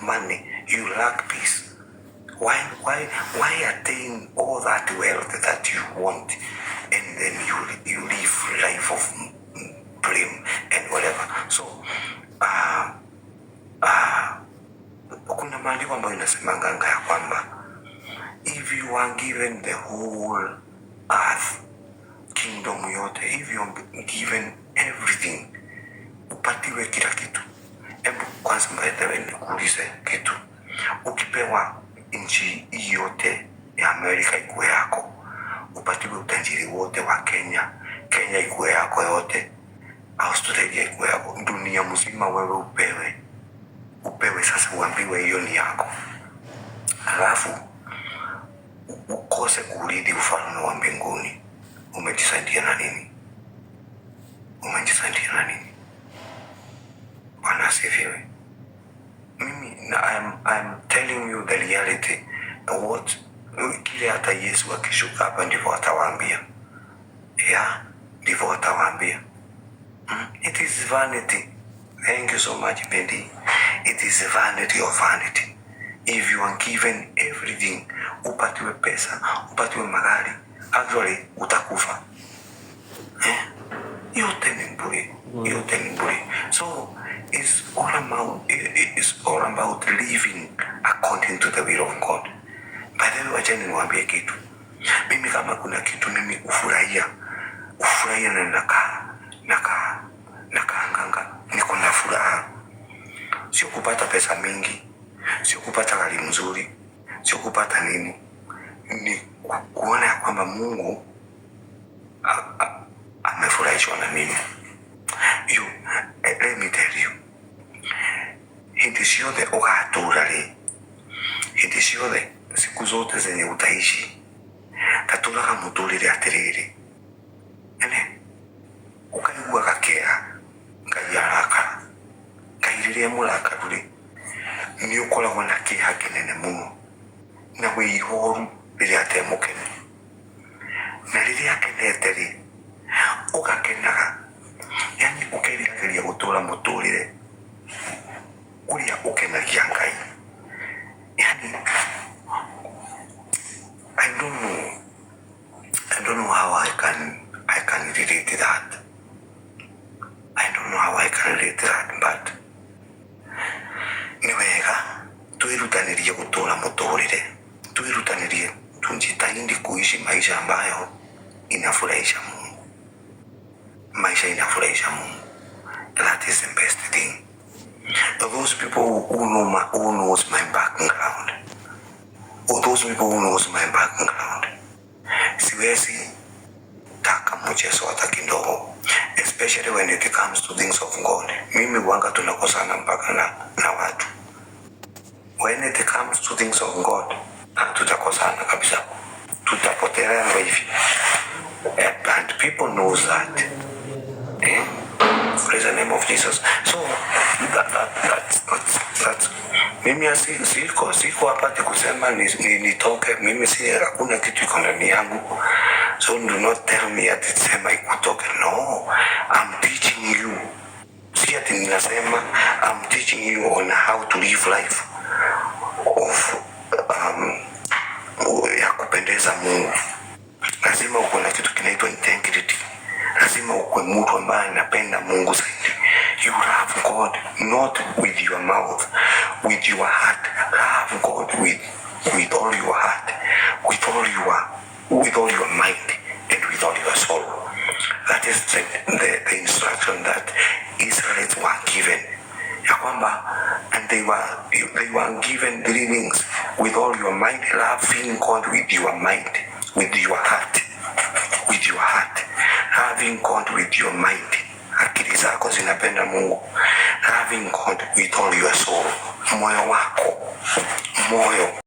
money, you lack peace. Why attain all that wealth that you want, and then you live life of blame and whatever? So kuna maandiko ambayo inasemanga ya kwamba if you are given the whole earth, kingdom yote, if you are given everything, upatiwe kila kitu. Hebu kwanza mbaetewe nikuulize kitu. Ukipewa nchi yote ya Amerika ikuwe yako, upatiwe utajiri wote wa Kenya ikuwe yako yote, Australia ikuwe yako, dunia mzima wewe upewe sasa, uambiwe hiyo ni yako, alafu ukose kuurithi ufalme wa mbinguni, umejisaidia na nini? Bwana asifiwe. I'm telling you the reality. What kile hata Yesu akishuka hapa ndivyo atawaambia. Ndivyo atawaambia. It is vanity. Thank you so much, Bendy. It is vanity of vanity. If you are given everything, upatiwe pesa, upatiwe magari, actually utakufa. Yote ni bure. So it's all about living according to the will of God. By the way, wachani niwaambie kitu. Mimi kama kuna kitu mimi ufurahia na nakaanganga, niko na furaha. Sio kupata pesa mingi, sio kupata gari mzuri, sio kupata nini. Ni kuona ya kwamba Mungu amefurahishwa na mimi. Let me tell you, hindi ciothe ugatura ri, hindi ciothe siku zote zenye utaishi, taturaga muturire atiriri, ene ukaigua gakea Ngai arakara, Ngai riria murakaru ri ni ukoragwo na kĩeha kĩnene mũno na wĩihoru rĩrĩa atemũkene, na rĩrĩa akenete ri ugakenaga, yani ukeriragĩria gũtũra mũtũrĩre ũrĩa ũkenagia Ngai. Yani I don't know how I can relate to that. I don't know how I can relate to that, but ni wega tuirutanirie gũtũra mũtũrĩre, tuirutanirie tujitahidi kuishi maisha ambayo inafurahisha Mungu. Maisha inafurahisha Mungu. That is the best thing. Those people who knows my background, siwezi taka mchezo hata kidogo, especially when it comes to things of God. Mimi wanga tunakosana mpaka na watu. When it comes to things of God, tutakosana kabisa, tutapotelea hivi. And people knows that. Praise the name of Jesus. So that's mimi siko hapa kusema nitoke. Mimi hakuna kitu iko ndani yangu. So do not tell me ati sema ikutoke. No, I'm teaching you. Si ati ninasema, I'm teaching you on how to live life of ya kupendeza Mungu. Lazima uko na kitu kinaitwa integrity. Lazima uwe mtu ambaye anapenda Mungu zaidi. You love God not with your mouth, with your heart. Love God with all your heart, with all your mind, and with all your soul. That is the instruction that Israelites were given. Ya kwamba, and they were given three things: with all your mind, loving God with your mind, with your heart, loving God with your mind. Akili zako zinapenda Mungu. Loving God with all your soul, moyo wako, moyo